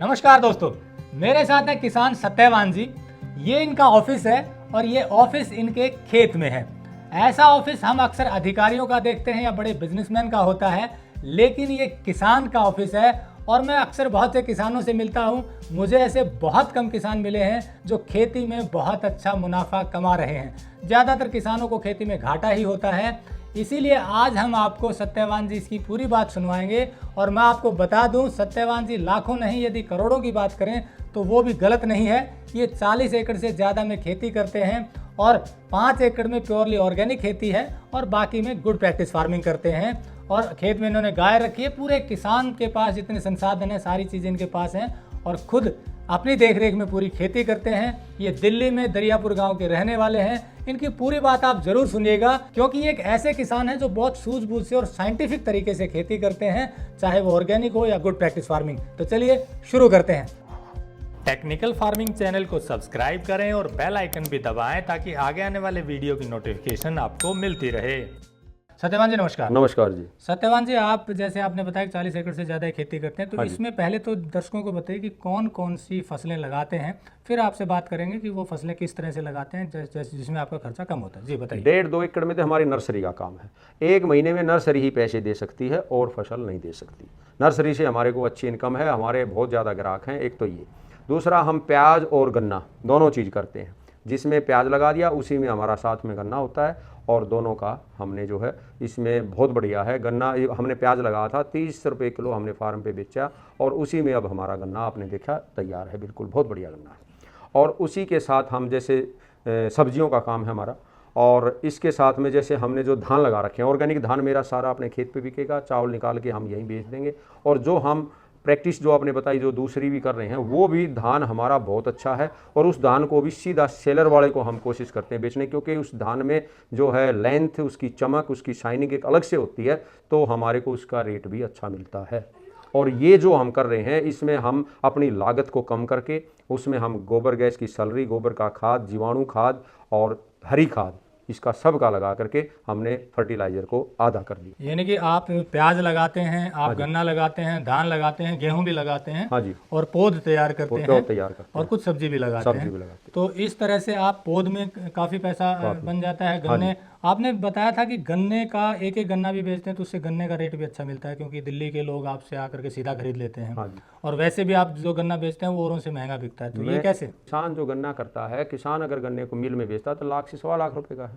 नमस्कार दोस्तों, मेरे साथ है किसान सत्यवान जी। ये इनका ऑफिस है और ये ऑफिस इनके खेत में है। ऐसा ऑफिस हम अक्सर अधिकारियों का देखते हैं या बड़े बिजनेसमैन का होता है, लेकिन ये किसान का ऑफिस है। और मैं अक्सर बहुत से किसानों से मिलता हूँ, मुझे ऐसे बहुत कम किसान मिले हैं जो खेती में बहुत अच्छा मुनाफा कमा रहे हैं। ज़्यादातर किसानों को खेती में घाटा ही होता है। इसीलिए आज हम आपको सत्यवान जी इसकी पूरी बात सुनवाएंगे। और मैं आपको बता दूं, सत्यवान जी लाखों नहीं यदि करोड़ों की बात करें तो वो भी गलत नहीं है। ये 40 एकड़ से ज़्यादा में खेती करते हैं और 5 एकड़ में प्योरली ऑर्गेनिक खेती है और बाकी में गुड प्रैक्टिस फार्मिंग करते हैं। और खेत में इन्होंने गाय रखी है। पूरे किसान के पास जितने संसाधन हैं सारी चीज़ें इनके पास हैं और खुद अपनी देखरेख में पूरी खेती करते हैं। ये दिल्ली में दरियापुर गांव के रहने वाले हैं। इनकी पूरी बात आप जरूर सुनिएगा, क्योंकि ये एक ऐसे किसान हैं जो बहुत सूझबूझ से और साइंटिफिक तरीके से खेती करते हैं, चाहे वो ऑर्गेनिक हो या गुड प्रैक्टिस फार्मिंग। तो चलिए शुरू करते हैं। टेक्निकल फार्मिंग चैनल को सब्सक्राइब करें और बेल आइकन भी दबाएं ताकि आगे आने वाले वीडियो की नोटिफिकेशन आपको मिलती रहे। सत्यवान जी नमस्कार। नमस्कार जी। सत्यवान जी, आप जैसे आपने बताया कि 40 एकड़ से ज़्यादा खेती करते हैं, तो इसमें पहले तो दर्शकों को बताइए कि कौन कौन सी फसलें लगाते हैं, फिर आपसे बात करेंगे कि वो फसलें किस तरह से लगाते हैं जिसमें आपका खर्चा कम होता है। जी बताइए। 1.5-2 एकड़ में तो हमारी नर्सरी का काम है। एक महीने में नर्सरी ही पैसे दे सकती है और फसल नहीं दे सकती। नर्सरी से हमारे को अच्छी इनकम है, हमारे बहुत ज़्यादा ग्राहक हैं। एक तो ये, दूसरा हम प्याज और गन्ना दोनों चीज़ करते हैं। जिसमें प्याज लगा दिया उसी में हमारा साथ में गन्ना होता है और दोनों का हमने जो है इसमें बहुत बढ़िया है। गन्ना हमने प्याज लगाया था 30 रुपये किलो, हमने फार्म पे बेचा और उसी में अब हमारा गन्ना आपने देखा तैयार है, बिल्कुल बहुत बढ़िया गन्ना है। और उसी के साथ हम जैसे सब्जियों का काम है हमारा, और इसके साथ में जैसे हमने जो धान लगा रखे हैं, ऑर्गेनिक धान मेरा सारा अपने खेत पे बिकेगा, चावल निकाल के हम यहीं बेच देंगे। और जो हम प्रैक्टिस जो आपने बताई जो दूसरी भी कर रहे हैं, वो भी धान हमारा बहुत अच्छा है और उस धान को भी सीधा सेलर वाले को हम कोशिश करते हैं बेचने, क्योंकि उस धान में जो है लेंथ, उसकी चमक, उसकी शाइनिंग एक अलग से होती है, तो हमारे को उसका रेट भी अच्छा मिलता है। और ये जो हम कर रहे हैं इसमें हम अपनी लागत को कम करके उसमें हम गोबर गैस की सलरी, गोबर का खाद, जीवाणु खाद और हरी खाद, इसका सब का लगा करके हमने फर्टिलाइजर को आधा कर दिया। यानी कि आप प्याज लगाते हैं, आप गन्ना लगाते हैं, धान लगाते हैं, गेहूं भी लगाते हैं। हाँ जी। और पौध तैयार करते हैं और कुछ सब्जी भी लगाते हैं। तो इस तरह से आप पौध में काफ़ी पैसा बन जाता है। गन्ने, आपने बताया था कि गन्ने का एक एक गन्ना भी बेचते हैं तो उससे गन्ने का रेट भी अच्छा मिलता है, क्योंकि दिल्ली के लोग आपसे आकर के सीधा खरीद लेते हैं। और वैसे भी आप जो गन्ना बेचते हैं वो औरों से महंगा बिकता है। तो ये कैसे? किसान जो गन्ना करता है, किसान अगर गन्ने को मिल में बेचता है तो लाख से 1.25 लाख रुपए का है।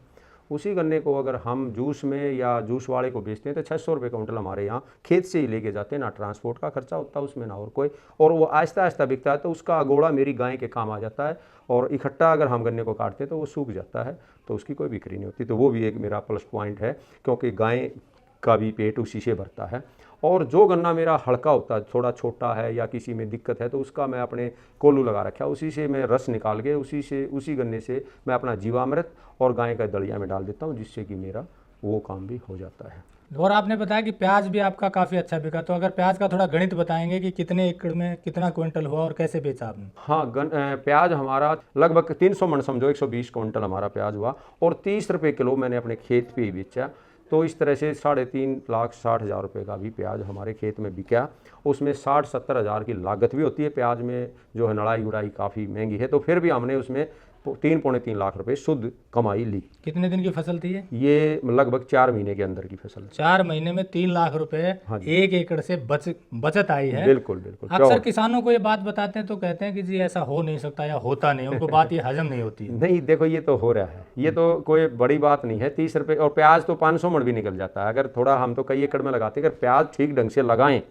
उसी गन्ने को अगर हम जूस में या जूस वाले को बेचते हैं तो 600 रुपये क्विंटल हमारे यहाँ खेत से ही लेके जाते हैं। ना ट्रांसपोर्ट का खर्चा होता है उसमें, ना और कोई, और वो आहिस्ता आहिस्ता बिकता है। तो उसका अगोड़ा मेरी गाय के काम आ जाता है और इकट्ठा अगर हम गन्ने को काटते हैं तो वो सूख जाता है, तो उसकी कोई बिक्री नहीं होती। तो वो भी एक मेरा प्लस पॉइंट है, क्योंकि गाय का भी पेट उसी से भरता है। और जो गन्ना मेरा हल्का होता है, थोड़ा छोटा है या किसी में दिक्कत है, तो उसका मैं अपने कोल्हू लगा रखा है, उसी से मैं रस निकाल के उसी गन्ने से मैं अपना जीवामृत और गाय का दलिया में डाल देता हूँ, जिससे कि मेरा वो काम भी हो जाता है। और आपने बताया कि प्याज भी आपका काफ़ी अच्छा बिका, तो अगर प्याज का थोड़ा गणित बताएंगे कि कितने एकड़ में कितना क्विंटल हुआ और कैसे बेचा आपने? हाँ, प्याज हमारा लगभग 300 मन समझो, 120 क्विंटल हमारा प्याज हुआ और 30 रुपये किलो मैंने अपने खेत पे ही बेचा। तो इस तरह से 3,60,000 रुपये का भी प्याज हमारे खेत में बिका। उसमें 60-70 हज़ार की लागत भी होती है। प्याज में जो है नड़ाई उड़ाई काफ़ी महंगी है, तो फिर भी हमने उसमें 3-3.5 लाख रुपए शुद्ध कमाई ली। कितने दिन की फसल थी ये लगभग 4 महीने के अंदर की फसल। 4 महीने में 3 लाख रुपए एक एकड़ से बचत आई है। बिल्कुल बिल्कुल। अक्सर किसानों को ये बात बताते हैं तो कहते हैं कि जी ऐसा हो नहीं सकता या होता नहीं, उनको बात ये हजम नहीं होती है। नहीं, देखो ये तो हो रहा है, ये तो कोई बड़ी बात नहीं है। 30 रुपये और प्याज तो 500 मन भी निकल जाता है। अगर थोड़ा, हम तो कई एकड़ में लगाते हैं, अगर प्याज ठीक ढंग से लगाएं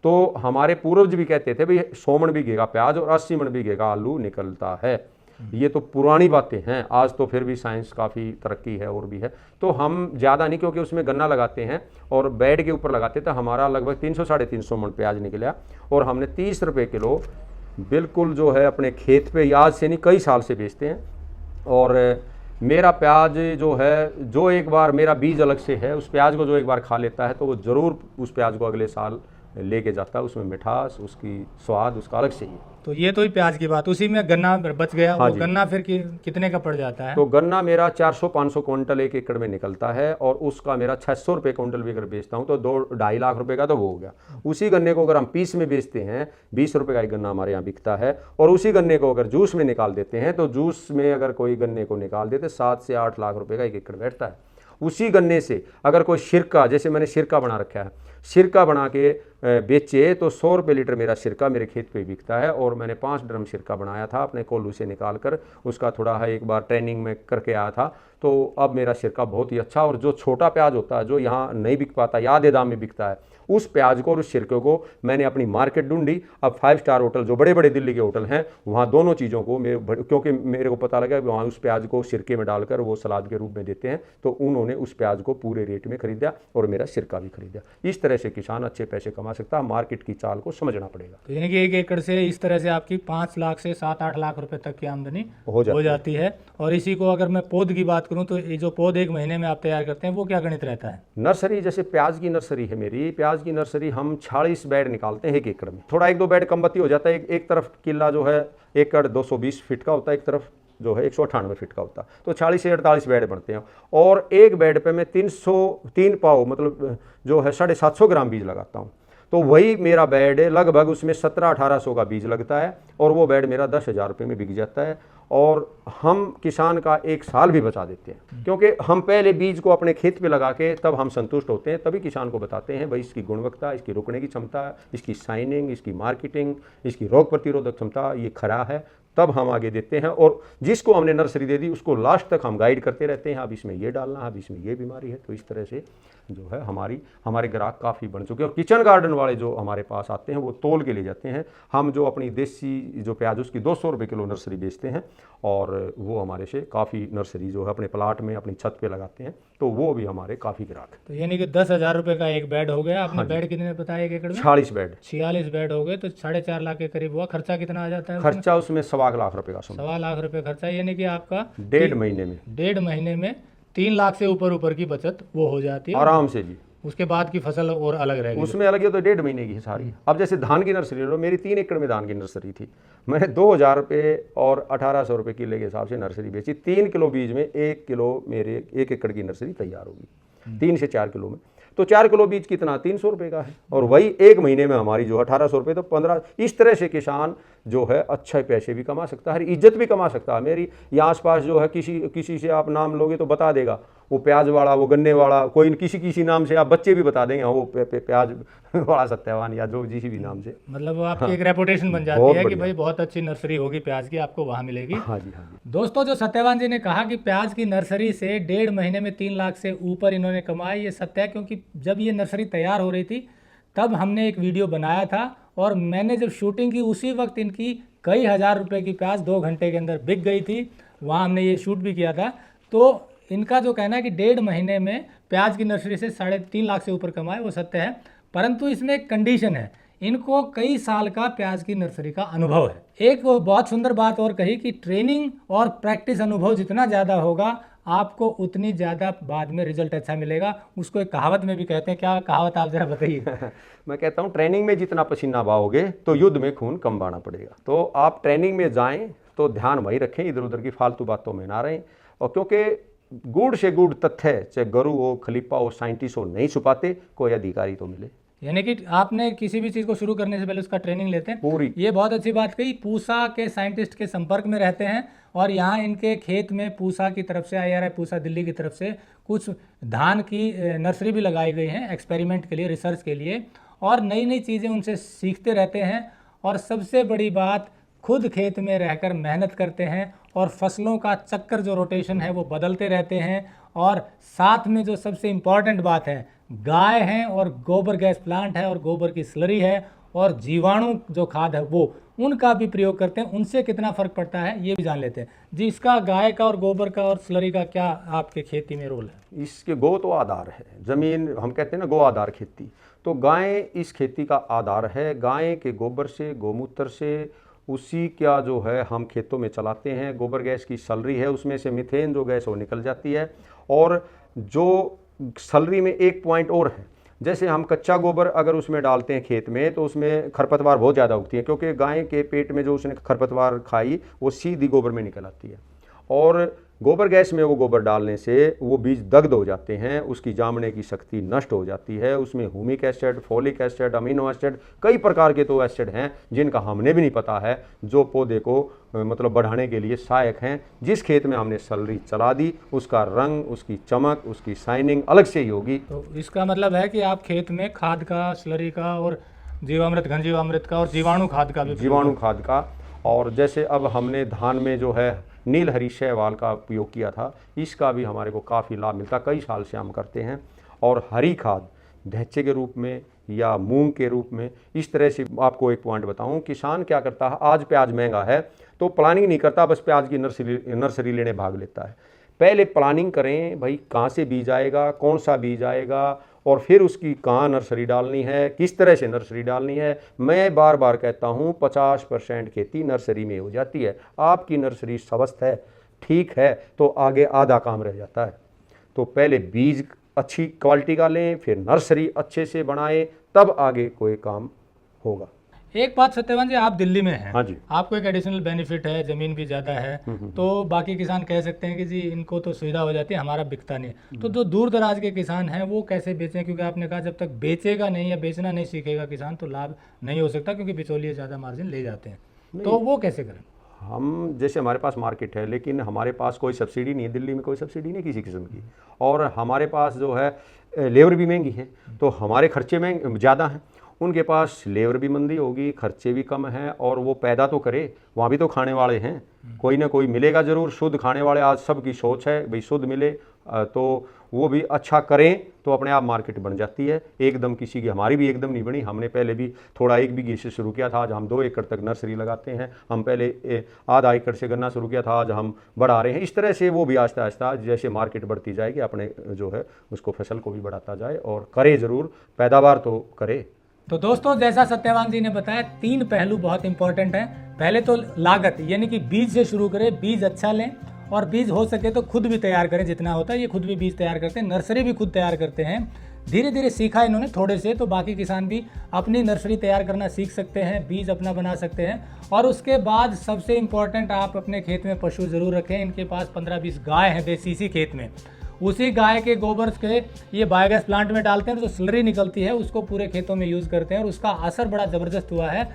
तो हमारे पूर्वज भी कहते थे भाई 100 मन भी गेगा प्याज और 80 मन भी गेगा आलू निकलता है। ये तो पुरानी बातें हैं, आज तो फिर भी साइंस काफ़ी तरक्की है और भी है। तो हम ज़्यादा नहीं, क्योंकि उसमें गन्ना लगाते हैं और बेड के ऊपर लगाते थे, हमारा लगभग 300-350 मन प्याज निकला और हमने 30 रुपये किलो बिल्कुल जो है अपने खेत पे आज से नहीं कई साल से बेचते हैं। और मेरा प्याज जो है, जो एक बार मेरा बीज अलग से है, उस प्याज को जो एक बार खा लेता है तो वो ज़रूर उस प्याज को अगले साल लेके जाता है, उसमें मिठास, उसकी स्वाद उसका अलग से ही है। तो ये तो ही प्याज की बात। उसी में गन्ना बच गया, हाँ वो जी। गन्ना फिर कितने का पड़ जाता है? तो गन्ना मेरा 400-500 क्विंटल एक एकड़ में निकलता है, और उसका मेरा 600 रुपये क्विंटल भी अगर बेचता हूँ तो 2-2.5 लाख रुपए का तो वो हो गया। उसी गन्ने को अगर हम पीस में बेचते हैं, 20 रुपये का एक गन्ना हमारे यहाँ बिकता है, और उसी गन्ने को अगर जूस में निकाल देते हैं तो जूस में अगर कोई गन्ने को निकाल देते 7 से 8 लाख रुपए का एक एकड़ बैठता है। उसी गन्ने से अगर कोई सिरका, जैसे मैंने सिरका बना रखा है, सिरका बना के बेचे तो 100 रुपये लीटर मेरा सिरका मेरे खेत पे बिकता है। और मैंने 5 ड्रम सिरका बनाया था अपने कोल्हू से निकाल कर, उसका थोड़ा है एक बार ट्रेनिंग में करके आया था, तो अब मेरा सिरका बहुत ही अच्छा। और जो छोटा प्याज होता है जो यहाँ नहीं बिक पाता या आधे दाम में बिकता है, उस प्याज को और उस सिरके को मैंने अपनी मार्केट ढूंढी। अब 5 स्टार होटल जो बड़े बड़े दिल्ली के होटल हैं, वहाँ दोनों चीज़ों को क्योंकि मेरे को पता लगा कि वहाँ उस प्याज को सिरके में डालकर वो सलाद के रूप में देते हैं, तो उन्होंने उस प्याज को पूरे रेट में खरीदा और मेरा सिरका भी खरीदा। इस तरह से किसान अच्छे पैसे कमा सकता है, मार्केट की चाल को समझना पड़ेगा। तो यानी कि एक एकड़ से इस तरह से आपकी 5 लाख से 7-8 लाख रुपए तक की आमदनी हो जाती है। और इसी को अगर मैं पौध की बात करूं तो ये जो पौध एक महीने में आप तैयार करते हैं वो क्या गणित रहता है? नर्सरी, जैसे प्याज की नर्सरी है मेरी, प्याज की नर्सरी हम 40 बेड निकालते हैं एक एकड़ में। थोड़ा 1-2 बेड कम बत्ती हो जाता है। एक तरफ किला जो है एकड़ 220 फीट का होता है, एक तरफ जो है 198 फीट का होता है, तो 40 से 48 बेड बनते हैं। और एक बेड पे मैं 303 पाव मतलब जो है 750 ग्राम बीज लगाता हूँ। तो वही मेरा बेड है, लगभग उसमें 1700-1800 का बीज लगता है, और वो बेड मेरा 10,000 रुपये में बिक जाता है। और हम किसान का 1 साल भी बचा देते हैं, क्योंकि हम पहले बीज को अपने खेत पे लगा के तब हम संतुष्ट होते हैं, तभी किसान को बताते हैं भाई इसकी गुणवत्ता, इसकी रुकने की क्षमता, इसकी साइनिंग, इसकी मार्केटिंग, इसकी रोग प्रतिरोधक क्षमता ये खरा है, तब हम आगे देते हैं। और जिसको हमने नर्सरी दे दी उसको लास्ट तक हम गाइड करते रहते हैं, अब इसमें ये डालना, अब इसमें ये बीमारी है। तो इस तरह से जो है हमारे ग्राहक काफ़ी बन चुके हैं। और किचन गार्डन वाले जो हमारे पास आते हैं वो तोल के ले जाते हैं। हम जो अपनी देसी जो प्याज उसकी 200 रुपये किलो नर्सरी बेचते हैं, और वो हमारे से काफ़ी नर्सरी जो है अपने प्लाट में अपनी छत पे लगाते हैं, तो वो भी हमारे काफ़ी ग्राहक हैं। तो यानी कि 10,000 रुपए का एक बेड हो गया। आपने बेड कितने बताया एक एकड़ में? 46 बेड। 46 बेड हो गए तो 4.5 लाख के करीब हुआ। खर्चा कितना आ जाता है? खर्चा उसमें 1.25 लाख रुपए का समझ। 1.25 लाख रुपए खर्चा, यानी कि आपका 1.5 महीने में 3 लाख से ऊपर की बचत वो हो जाती है आराम से जी। उसके बाद की फसल और अलग रहेगी। उसमें अलग है तो 1.5 महीने की है सारी। अब जैसे धान की नर्सरी लो, मेरी 3 एकड़ में धान की नर्सरी थी, मैंने 2,000 रुपये और 1,800 रुपये किले के हिसाब से नर्सरी बेची। 3 किलो बीज में 1 किलो मेरे 1 एकड़ की नर्सरी तैयार होगी, 3 से 4 किलो में। तो 4 किलो बीज कितना? 300 रुपये का है, और वही 1 महीने में हमारी जो 1,800 रुपये, तो 15। इस तरह से किसान जो है अच्छे पैसे भी कमा सकता है, इज्जत भी कमा सकता है। मेरी यहाँ आसपास जो है किसी से आप नाम लोगे तो बता देगा, वो प्याज वाला, वो गन्ने वाला, कोई किसी नाम से आप बच्चे भी बता देंगे, वो प्याज वाला सत्यवान या जो किसी भी नाम से। मतलब वो आपकी एक रेपुटेशन बन जाती है कि भाई बहुत अच्छी नर्सरी होगी प्याज की, आपको वहाँ मिलेगी। हाँ जी, हाँ जी। दोस्तों, जो सत्यवान जी ने कहा कि प्याज की नर्सरी से 1.5 महीने में 3 लाख से ऊपर इन्होंने कमाई, ये सत्य है। क्योंकि जब ये नर्सरी तैयार हो रही थी तब हमने एक वीडियो बनाया था, और मैंने जब शूटिंग की उसी वक्त इनकी कई हज़ार रुपए की प्याज 2 घंटे के अंदर बिक गई थी। वहाँ हमने ये शूट भी किया था। तो इनका जो कहना है कि 1.5 महीने में प्याज की नर्सरी से 3.5 लाख से ऊपर कमाए, वो सत्य है। परंतु इसमें एक कंडीशन है, इनको कई साल का प्याज की नर्सरी का अनुभव है। एक बहुत सुंदर बात और कही कि ट्रेनिंग और प्रैक्टिस अनुभव जितना ज़्यादा होगा, आपको उतनी ज़्यादा बाद में रिजल्ट अच्छा मिलेगा। उसको एक कहावत में भी कहते हैं। क्या कहावत, आप जरा बताइए। मैं कहता हूँ ट्रेनिंग में जितना पसीना बहाओगे तो युद्ध में खून कम बहाना पड़ेगा। तो आप ट्रेनिंग में जाएं तो ध्यान वही रखें, इधर उधर की फालतू बातों में ना रहें। और क्योंकि गूढ़ से गूढ़ तथ्य, चाहे गुरु हो, खलीफा हो, साइंटिस्ट हो, नहीं छुपाते, कोई अधिकारी तो मिले। यानी कि आपने किसी भी चीज़ को शुरू करने से पहले उसका ट्रेनिंग लेते हैं पूरी। ये बहुत अच्छी बात कही। पूसा के साइंटिस्ट के संपर्क में रहते हैं, और यहाँ इनके खेत में पूसा की तरफ से, IRI पूसा दिल्ली की तरफ से कुछ धान की नर्सरी भी लगाई गई हैं एक्सपेरिमेंट के लिए, रिसर्च के लिए, और नई नई चीज़ें उनसे सीखते रहते हैं। और सबसे बड़ी बात, खुद खेत में रहकर मेहनत करते हैं, और फसलों का चक्कर जो रोटेशन है वो बदलते रहते हैं। और साथ में जो सबसे इम्पॉर्टेंट बात है, गाय हैं और गोबर गैस प्लांट है और गोबर की स्लरी है, और जीवाणु जो खाद है वो उनका भी प्रयोग करते हैं। उनसे कितना फ़र्क पड़ता है ये भी जान लेते हैं जी। इसका गाय का और गोबर का और स्लरी का क्या आपके खेती में रोल है? इसके गो तो आधार है, ज़मीन हम कहते हैं ना, गो आधार खेती। तो गाय इस खेती का आधार है। गाय के गोबर से, गोमूत्र से, उसी क्या जो है हम खेतों में चलाते हैं। गोबर गैस की सलरी है, उसमें से मीथेन जो गैस वो निकल जाती है। और जो सलरी में एक पॉइंट और है, जैसे हम कच्चा गोबर अगर उसमें डालते हैं खेत में तो उसमें खरपतवार बहुत ज़्यादा उगती है, क्योंकि गाय के पेट में जो उसने खरपतवार खाई वो सीधी गोबर में निकल आती है। और गोबर गैस में वो गोबर डालने से वो बीज दग्ध हो जाते हैं, उसकी जामने की शक्ति नष्ट हो जाती है। उसमें humic acid, folic acid, amino acid, कई प्रकार के तो एसिड हैं जिनका हमने भी नहीं पता है, जो पौधे को मतलब बढ़ाने के लिए सहायक हैं। जिस खेत में हमने स्लरी चला दी उसका रंग, उसकी चमक, उसकी शाइनिंग अलग से ही होगी। तो इसका मतलब है कि आप खेत में खाद का, स्लरी का और जीवामृत, घन जीवामृत का और जीवाणु खाद का भी जीवाणु खाद का। और जैसे अब हमने धान में जो है नील हरी शैवाल का उपयोग किया था, इसका भी हमारे को काफ़ी लाभ मिलता, कई साल से हम करते हैं। और हरी खाद ढैचे के रूप में या मूंग के रूप में, इस तरह से आपको एक पॉइंट बताऊं, किसान क्या करता है, आज प्याज महंगा है तो प्लानिंग नहीं करता, बस प्याज की नर्सरी लेने भाग लेता है। पहले प्लानिंग करें भाई, कहाँ से बीज आएगा, कौन सा बीज आएगा, और फिर उसकी कहाँ नर्सरी डालनी है, किस तरह से नर्सरी डालनी है। मैं बार बार कहता हूँ 50% खेती नर्सरी में हो जाती है। आपकी नर्सरी स्वस्थ है, ठीक है, तो आगे आधा काम रह जाता है। तो पहले बीज अच्छी क्वालिटी का लें, फिर नर्सरी अच्छे से बनाएं, तब आगे कोई काम होगा। एक बात सत्यवान जी, आप दिल्ली में हैं, हाँ जी। आपको एक एडिशनल बेनिफिट है, ज़मीन भी ज़्यादा है, तो बाकी किसान कह सकते हैं कि जी इनको तो सुविधा हो जाती है, हमारा बिकता नहीं है। तो जो दूर दराज के किसान हैं वो कैसे बेचें, क्योंकि आपने कहा जब तक बेचेगा नहीं या बेचना नहीं सीखेगा किसान तो लाभ नहीं हो सकता, क्योंकि बिचौलिए ज़्यादा मार्जिन ले जाते हैं, तो वो कैसे करें? हम जैसे हमारे पास मार्केट है, लेकिन हमारे पास कोई सब्सिडी नहीं है, दिल्ली में कोई सब्सिडी नहीं किसी किस्म की, और हमारे पास जो है लेबर भी महंगी है, तो हमारे खर्चे में ज़्यादा हैं। उनके पास लेबर भी मंदी होगी, खर्चे भी कम हैं, और वो पैदा तो करे, वहाँ भी तो खाने वाले हैं, कोई ना कोई मिलेगा ज़रूर। शुद्ध खाने वाले आज सबकी सोच है भाई शुद्ध मिले, तो वो भी अच्छा करें तो अपने आप मार्केट बन जाती है। एकदम किसी की, हमारी भी एकदम नहीं बनी, हमने पहले भी थोड़ा 1 बीघे से शुरू किया था, आज हम 2 एकड़ तक नर्सरी लगाते हैं। हम पहले आधा एकड़ से गन्ना शुरू किया था, आज हम बढ़ा रहे हैं। इस तरह से वो भी आहिस्ता आहिस्ता जैसे मार्केट बढ़ती जाएगी अपने जो है उसको फसल को भी बढ़ाता जाए, और करे ज़रूर, पैदावार तो करे। तो दोस्तों, जैसा सत्यवान जी ने बताया, 3 पहलू बहुत इंपॉर्टेंट हैं। पहले तो लागत, यानी कि बीज से शुरू करें, बीज अच्छा लें, और बीज हो सके तो खुद भी तैयार करें, जितना होता है ये खुद भी बीज तैयार करते हैं, नर्सरी भी खुद तैयार करते हैं। धीरे धीरे सीखा इन्होंने थोड़े से, तो बाकी किसान भी अपनी नर्सरी तैयार करना सीख सकते हैं, बीज अपना बना सकते हैं। और उसके बाद सबसे इम्पॉर्टेंट, आप अपने खेत में पशु ज़रूर रखें। इनके पास 15-20 गाय हैं देसी इसी खेत में, उसी गाय के गोबर के ये बायोगैस प्लांट में डालते हैं, जो स्लरी निकलती है उसको पूरे खेतों में यूज़ करते हैं, और उसका असर बड़ा ज़बरदस्त हुआ है।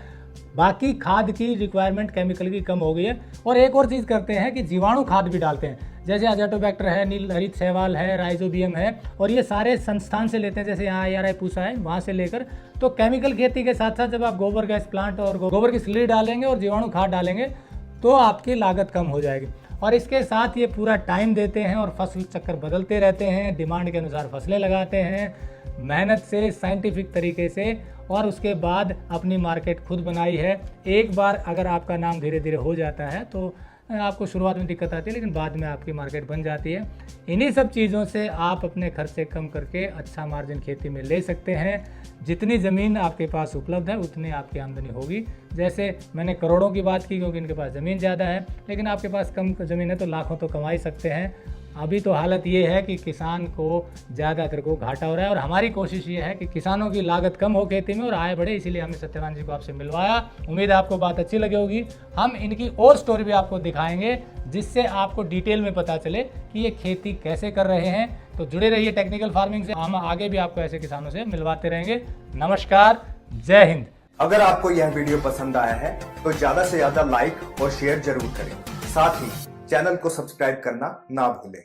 बाकी खाद की रिक्वायरमेंट केमिकल की कम हो गई है। और एक और चीज़ करते हैं कि जीवाणु खाद भी डालते हैं, जैसे अजैटोबैक्टर है, नील हरित शैवाल है, राइजोबियम है, और ये सारे संस्थान से लेते हैं, जैसे यहाँ IRI पूसा है वहाँ से लेकर। तो केमिकल खेती के साथ साथ जब आप गोबर गैस प्लांट और गोबर की स्लरी डालेंगे और जीवाणु खाद डालेंगे तो आपकी लागत कम हो जाएगी। और इसके साथ ये पूरा टाइम देते हैं और फसल चक्कर बदलते रहते हैं, डिमांड के अनुसार फसलें लगाते हैं, मेहनत से, साइंटिफिक तरीके से, और उसके बाद अपनी मार्केट खुद बनाई है। एक बार अगर आपका नाम धीरे धीरे हो जाता है तो आपको शुरुआत में दिक्कत आती है, लेकिन बाद में आपकी मार्केट बन जाती है। इन्हीं सब चीज़ों से आप अपने खर्चे कम करके अच्छा मार्जिन खेती में ले सकते हैं। जितनी ज़मीन आपके पास उपलब्ध है उतनी आपकी आमदनी होगी। जैसे मैंने करोड़ों की बात की क्योंकि इनके पास ज़मीन ज़्यादा है, लेकिन आपके पास कम ज़मीन है तो लाखों तो कमा ही सकते हैं। अभी तो हालत ये है कि किसान को ज़्यादातर को घाटा हो रहा है, और हमारी कोशिश ये है कि किसानों की लागत कम हो खेती में और आय बढ़े, इसीलिए हमने सत्यवान जी को आपसे मिलवाया। उम्मीद है आपको बात अच्छी लगी होगी। हम इनकी और स्टोरी भी आपको दिखाएंगे, जिससे आपको डिटेल में पता चले कि ये खेती कैसे कर रहे हैं। तो जुड़े रहिए टेक्निकल फार्मिंग से, हम आगे भी आपको ऐसे किसानों से मिलवाते रहेंगे। नमस्कार, जय हिंद। अगर आपको यह वीडियो पसंद आया है तो ज्यादा से ज्यादा लाइक और शेयर जरूर करें। साथ ही चैनल को सब्सक्राइब करना ना भूलें।